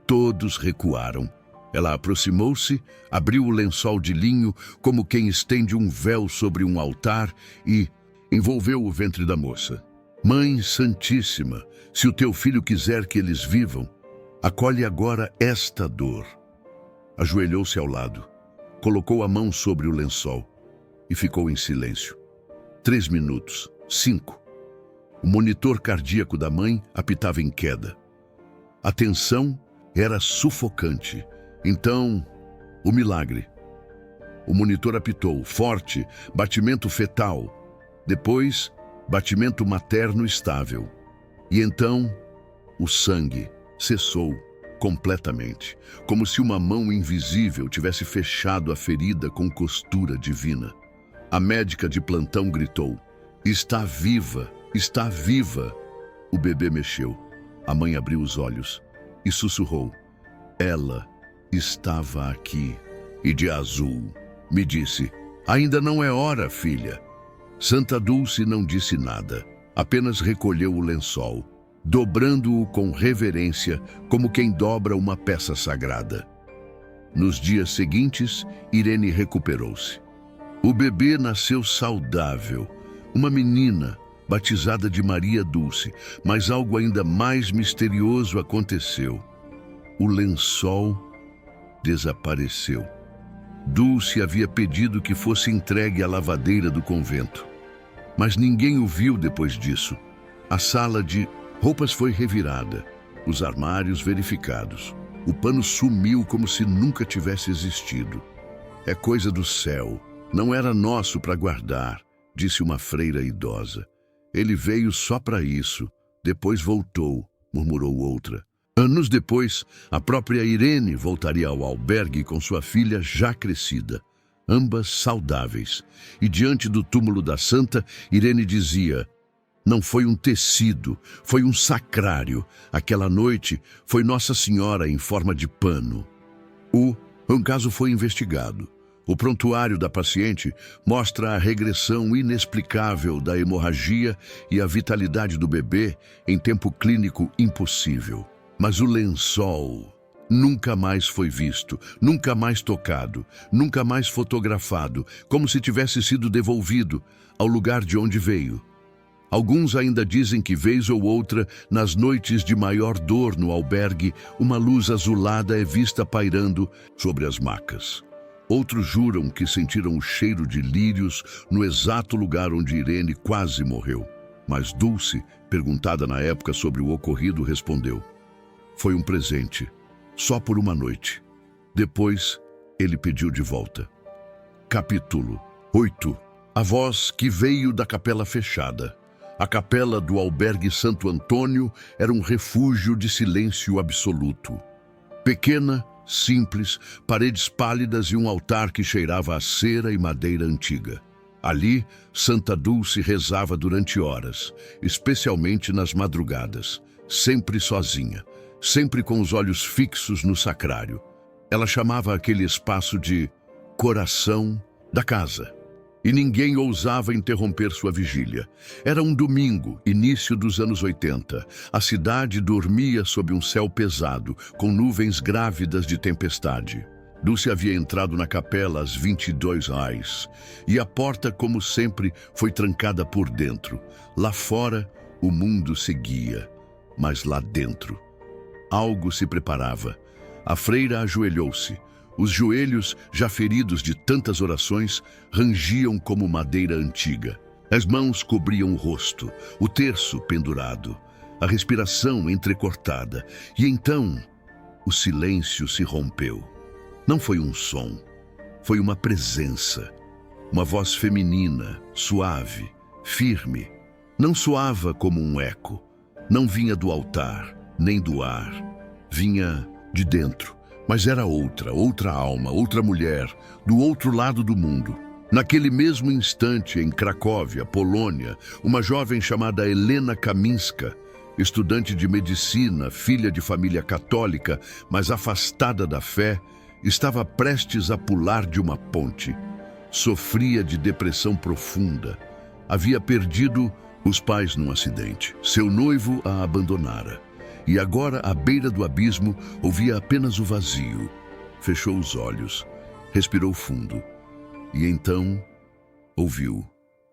Todos recuaram. Ela aproximou-se, abriu o lençol de linho como quem estende um véu sobre um altar e envolveu o ventre da moça. Mãe Santíssima, se o teu filho quiser que eles vivam, acolhe agora esta dor. Ajoelhou-se ao lado, colocou a mão sobre o lençol e ficou em silêncio. 3 minutos, 5. O monitor cardíaco da mãe apitava em queda. A tensão era sufocante. Então, o milagre. O monitor apitou, forte, batimento fetal. Depois, batimento materno estável. E então, o sangue cessou completamente, como se uma mão invisível tivesse fechado a ferida com costura divina. A médica de plantão gritou: "Está viva! Está viva!" O bebê mexeu. A mãe abriu os olhos e sussurrou: "Ela estava aqui." E de azul me disse: "Ainda não é hora, filha." Santa Dulce não disse nada, apenas recolheu o lençol, dobrando-o com reverência, como quem dobra uma peça sagrada. Nos dias seguintes, Irene recuperou-se. O bebê nasceu saudável, uma menina, batizada de Maria Dulce, mas algo ainda mais misterioso aconteceu. O lençol desapareceu. Dulce havia pedido que fosse entregue à lavadeira do convento, mas ninguém o viu depois disso. A sala de roupas foi revirada, os armários verificados. O pano sumiu como se nunca tivesse existido. "É coisa do céu, não era nosso para guardar", disse uma freira idosa. "Ele veio só para isso, depois voltou", murmurou outra. Anos depois, a própria Irene voltaria ao albergue com sua filha já crescida, ambas saudáveis. E diante do túmulo da santa, Irene dizia: "Não foi um tecido, foi um sacrário. Aquela noite foi Nossa Senhora em forma de pano." Um caso foi investigado. O prontuário da paciente mostra a regressão inexplicável da hemorragia e a vitalidade do bebê em tempo clínico impossível. Mas o lençol nunca mais foi visto, nunca mais tocado, nunca mais fotografado, como se tivesse sido devolvido ao lugar de onde veio. Alguns ainda dizem que, vez ou outra, nas noites de maior dor no albergue, uma luz azulada é vista pairando sobre as macas. Outros juram que sentiram o cheiro de lírios no exato lugar onde Irene quase morreu. Mas Dulce, perguntada na época sobre o ocorrido, respondeu: "Foi um presente, só por uma noite. Depois, ele pediu de volta." Capítulo 8. A voz que veio da capela fechada. A capela do albergue Santo Antônio era um refúgio de silêncio absoluto. Pequena, simples, paredes pálidas e um altar que cheirava a cera e madeira antiga. Ali, Santa Dulce rezava durante horas, especialmente nas madrugadas, sempre sozinha, sempre com os olhos fixos no sacrário. Ela chamava aquele espaço de coração da casa. E ninguém ousava interromper sua vigília. Era um domingo, início dos anos 80. A cidade dormia sob um céu pesado, com nuvens grávidas de tempestade. Dulce havia entrado na capela às 22h, e a porta, como sempre, foi trancada por dentro. Lá fora, o mundo seguia, mas lá dentro, algo se preparava. A freira ajoelhou-se. Os joelhos, já feridos de tantas orações, rangiam como madeira antiga. As mãos cobriam o rosto, o terço pendurado, a respiração entrecortada. E então, o silêncio se rompeu. Não foi um som, foi uma presença. Uma voz feminina, suave, firme. Não soava como um eco. Não vinha do altar, nem do ar. Vinha de dentro. Mas era outra alma, outra mulher, do outro lado do mundo. Naquele mesmo instante, em Cracóvia, Polônia, uma jovem chamada Helena Kaminska, estudante de medicina, filha de família católica, mas afastada da fé, estava prestes a pular de uma ponte. Sofria de depressão profunda. Havia perdido os pais num acidente. Seu noivo a abandonara. E agora, à beira do abismo, ouvia apenas o vazio. fechou os olhos, respirou fundo e então ouviu,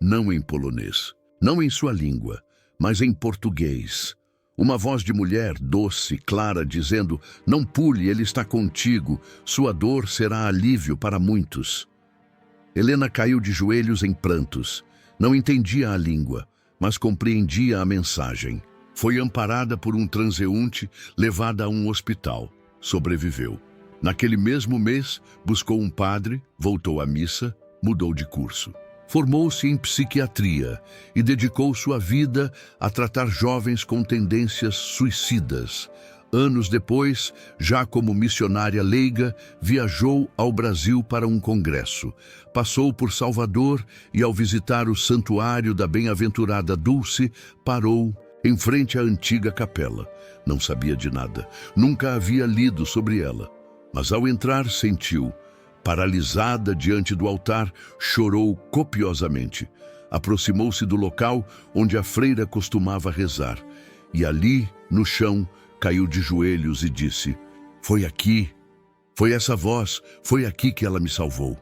não em polonês, não em sua língua, mas em português, uma voz de mulher doce, clara, dizendo: "Não pule, ele está contigo, sua dor será alívio para muitos." Helena caiu de joelhos em prantos. Não entendia a língua, mas compreendia a mensagem. Foi amparada por um transeunte, levada a um hospital. Sobreviveu. Naquele mesmo mês, buscou um padre, voltou à missa, mudou de curso. Formou-se em psiquiatria e dedicou sua vida a tratar jovens com tendências suicidas. Anos depois, já como missionária leiga, viajou ao Brasil para um congresso. Passou por Salvador e, ao visitar o santuário da bem-aventurada Dulce, parou em frente à antiga capela. Não sabia de nada, nunca havia lido sobre ela. Mas ao entrar, sentiu. Paralisada diante do altar, chorou copiosamente. Aproximou-se do local onde a freira costumava rezar. E ali, no chão, caiu de joelhos e disse: "Foi aqui, foi essa voz, foi aqui que ela me salvou."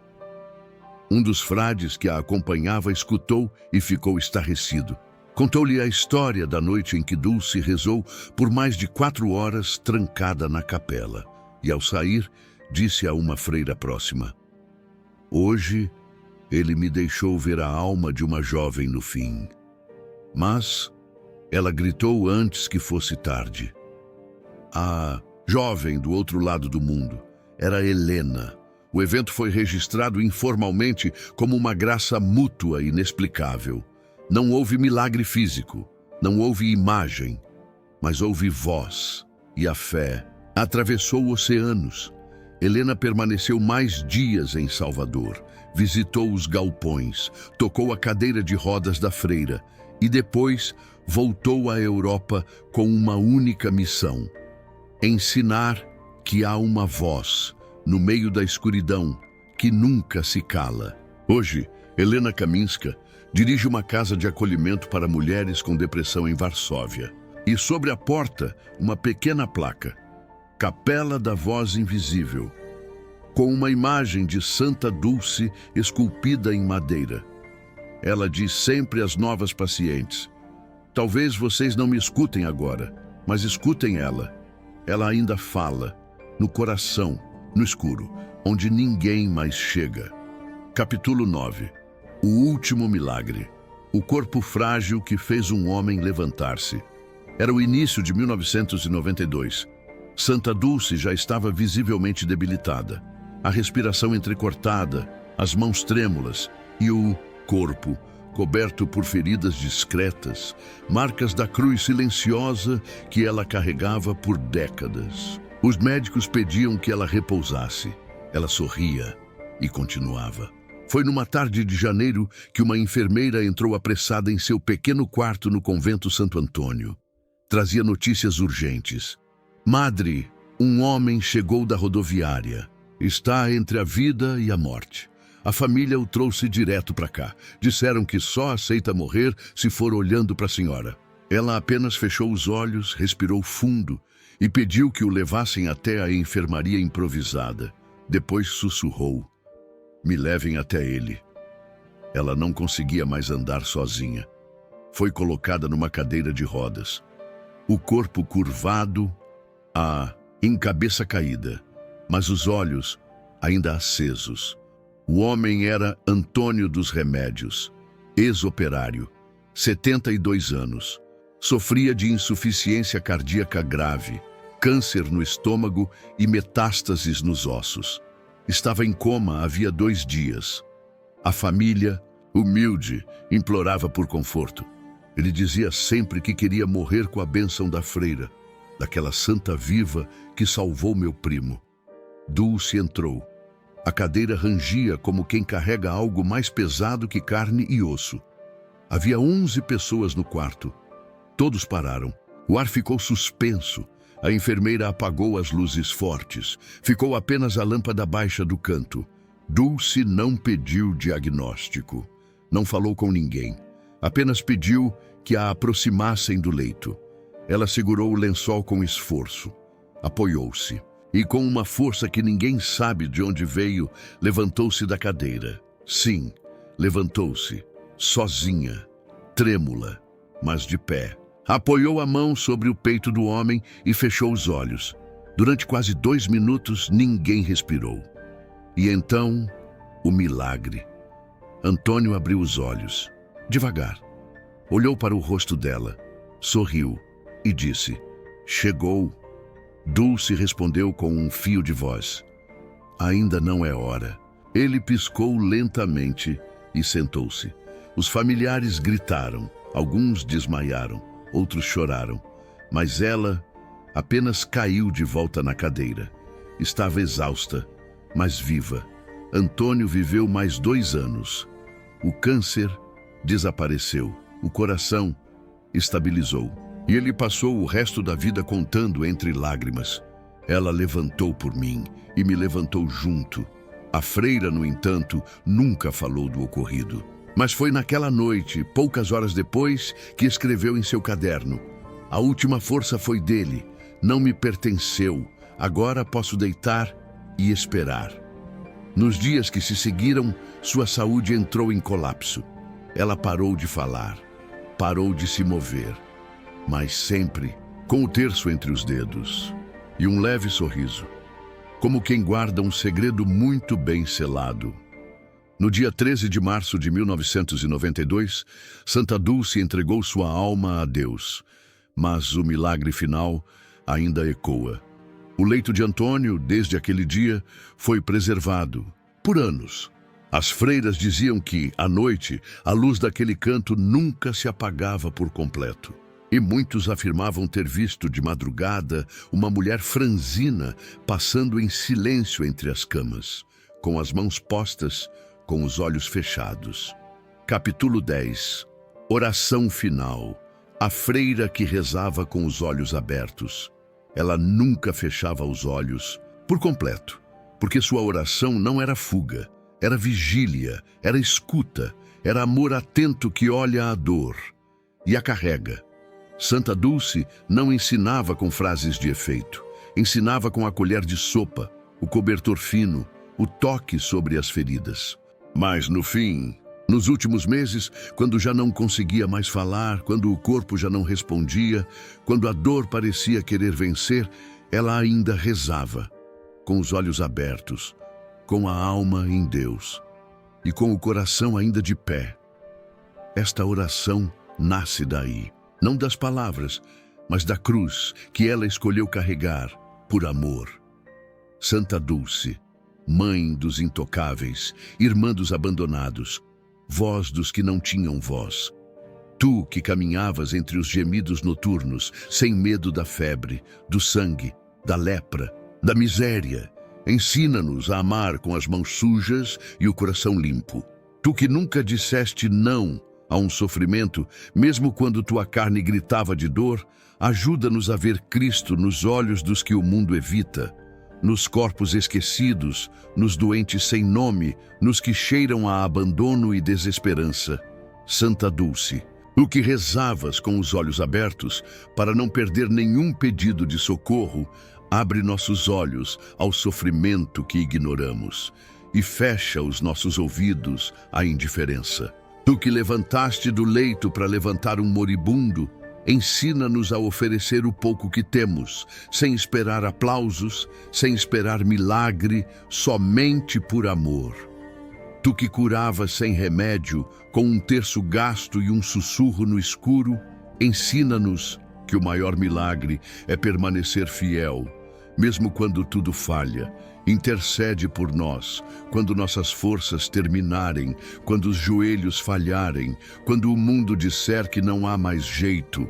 Um dos frades que a acompanhava escutou e ficou estarrecido. Contou-lhe a história da noite em que Dulce rezou por mais de 4 horas trancada na capela. E ao sair, disse a uma freira próxima: "Hoje ele me deixou ver a alma de uma jovem no fim." Mas ela gritou antes que fosse tarde. A jovem do outro lado do mundo era Helena. O evento foi registrado informalmente como uma graça mútua e inexplicável. Não houve milagre físico, não houve imagem, mas houve voz, e a fé atravessou oceanos. Helena permaneceu mais dias em Salvador, visitou os galpões, tocou a cadeira de rodas da freira e depois voltou à Europa com uma única missão: ensinar que há uma voz no meio da escuridão que nunca se cala. Hoje, Helena Kaminska dirige uma casa de acolhimento para mulheres com depressão em Varsóvia. E sobre a porta, uma pequena placa: Capela da Voz Invisível, com uma imagem de Santa Dulce esculpida em madeira. Ela diz sempre às novas pacientes: "Talvez vocês não me escutem agora, mas escutem ela. Ela ainda fala, no coração, no escuro, onde ninguém mais chega." Capítulo 9. O último milagre. O corpo frágil que fez um homem levantar-se. Era o início de 1992. Santa Dulce já estava visivelmente debilitada. A respiração entrecortada, as mãos trêmulas e o corpo coberto por feridas discretas, marcas da cruz silenciosa que ela carregava por décadas. Os médicos pediam que ela repousasse. Ela sorria e continuava. Foi numa tarde de janeiro que uma enfermeira entrou apressada em seu pequeno quarto no convento Santo Antônio. Trazia notícias urgentes. "Madre, um homem chegou da rodoviária. Está entre a vida e a morte. A família o trouxe direto para cá. Disseram que só aceita morrer se for olhando para a senhora." Ela apenas fechou os olhos, respirou fundo e pediu que o levassem até a enfermaria improvisada. Depois sussurrou: "Me levem até ele." Ela não conseguia mais andar sozinha. Foi colocada numa cadeira de rodas. O corpo curvado, em cabeça caída, mas os olhos ainda acesos. O homem era Antônio dos Remédios, ex-operário, 72 anos. Sofria de insuficiência cardíaca grave, câncer no estômago e metástases nos ossos. Estava em coma havia 2 dias. A família, humilde, implorava por conforto. Ele dizia sempre que queria morrer com a bênção da freira, daquela santa viva que salvou meu primo. Dulce entrou. A cadeira rangia como quem carrega algo mais pesado que carne e osso. Havia 11 pessoas no quarto. Todos pararam. O ar ficou suspenso. A enfermeira apagou as luzes fortes. Ficou apenas a lâmpada baixa do canto. Dulce não pediu diagnóstico. Não falou com ninguém. Apenas pediu que a aproximassem do leito. Ela segurou o lençol com esforço. Apoiou-se. e com uma força que ninguém sabe de onde veio, levantou-se da cadeira. Sim, levantou-se, sozinha, trêmula, mas de pé. Apoiou a mão sobre o peito do homem e fechou os olhos. Durante quase 2 minutos, ninguém respirou. E então, o milagre. Antônio abriu os olhos, devagar. Olhou para o rosto dela, sorriu e disse: "Chegou." Dulce respondeu com um fio de voz: "Ainda não é hora." Ele piscou lentamente e sentou-se. Os familiares gritaram, alguns desmaiaram, outros choraram, mas ela apenas caiu de volta na cadeira. Estava exausta, mas viva. Antônio viveu mais 2 anos. O câncer desapareceu, o coração estabilizou. E ele passou o resto da vida contando entre lágrimas: "Ela levantou por mim e me levantou junto." A freira, no entanto, nunca falou do ocorrido. Mas foi naquela noite, poucas horas depois, que escreveu em seu caderno: "A última força foi dele, não me pertenceu. Agora posso deitar e esperar." Nos dias que se seguiram, sua saúde entrou em colapso. Ela parou de falar, parou de se mover, mas sempre com o terço entre os dedos e um leve sorriso, como quem guarda um segredo muito bem selado. No dia 13 de março de 1992, Santa Dulce entregou sua alma a Deus, mas o milagre final ainda ecoa. O leito de Antônio, desde aquele dia, foi preservado por anos. As freiras diziam que, à noite, a luz daquele canto nunca se apagava por completo. E muitos afirmavam ter visto de madrugada uma mulher franzina passando em silêncio entre as camas, com as mãos postas, com os olhos fechados. Capítulo 10. Oração final. A freira que rezava com os olhos abertos. Ela nunca fechava os olhos por completo, porque sua oração não era fuga, era vigília, era escuta, era amor atento que olha a dor e a carrega. Santa Dulce não ensinava com frases de efeito, ensinava com a colher de sopa, o cobertor fino, o toque sobre as feridas. Mas no fim, nos últimos meses, quando já não conseguia mais falar, quando o corpo já não respondia, quando a dor parecia querer vencer, ela ainda rezava, com os olhos abertos, com a alma em Deus e com o coração ainda de pé. Esta oração nasce daí, não das palavras, mas da cruz que ela escolheu carregar por amor. Santa Dulce, mãe dos intocáveis, irmã dos abandonados, voz dos que não tinham voz. Tu que caminhavas entre os gemidos noturnos, sem medo da febre, do sangue, da lepra, da miséria, ensina-nos a amar com as mãos sujas e o coração limpo. Tu que nunca disseste não a um sofrimento, mesmo quando tua carne gritava de dor, ajuda-nos a ver Cristo nos olhos dos que o mundo evita, nos corpos esquecidos, nos doentes sem nome, nos que cheiram a abandono e desesperança. Santa Dulce, tu que rezavas com os olhos abertos para não perder nenhum pedido de socorro, abre nossos olhos ao sofrimento que ignoramos e fecha os nossos ouvidos à indiferença. Tu que levantaste do leito para levantar um moribundo, ensina-nos a oferecer o pouco que temos, sem esperar aplausos, sem esperar milagre, somente por amor. Tu que curavas sem remédio, com um terço gasto e um sussurro no escuro, ensina-nos que o maior milagre é permanecer fiel, mesmo quando tudo falha. Intercede por nós, quando nossas forças terminarem, quando os joelhos falharem, quando o mundo disser que não há mais jeito.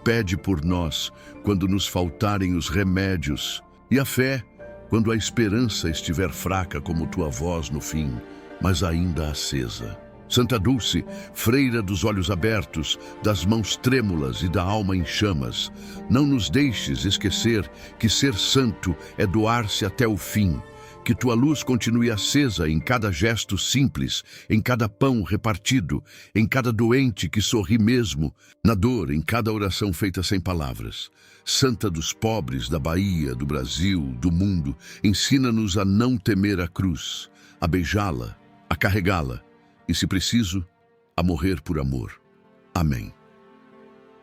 Pede por nós, quando nos faltarem os remédios. E a fé, quando a esperança estiver fraca como tua voz no fim, mas ainda acesa. Santa Dulce, freira dos olhos abertos, das mãos trêmulas e da alma em chamas, não nos deixes esquecer que ser santo é doar-se até o fim, Que tua luz continue acesa em cada gesto simples, em cada pão repartido, em cada doente que sorri mesmo, na dor, em cada oração feita sem palavras. Santa dos pobres da Bahia, do Brasil, do mundo, ensina-nos a não temer a cruz, a beijá-la, a carregá-la e, se preciso, a morrer por amor. Amém.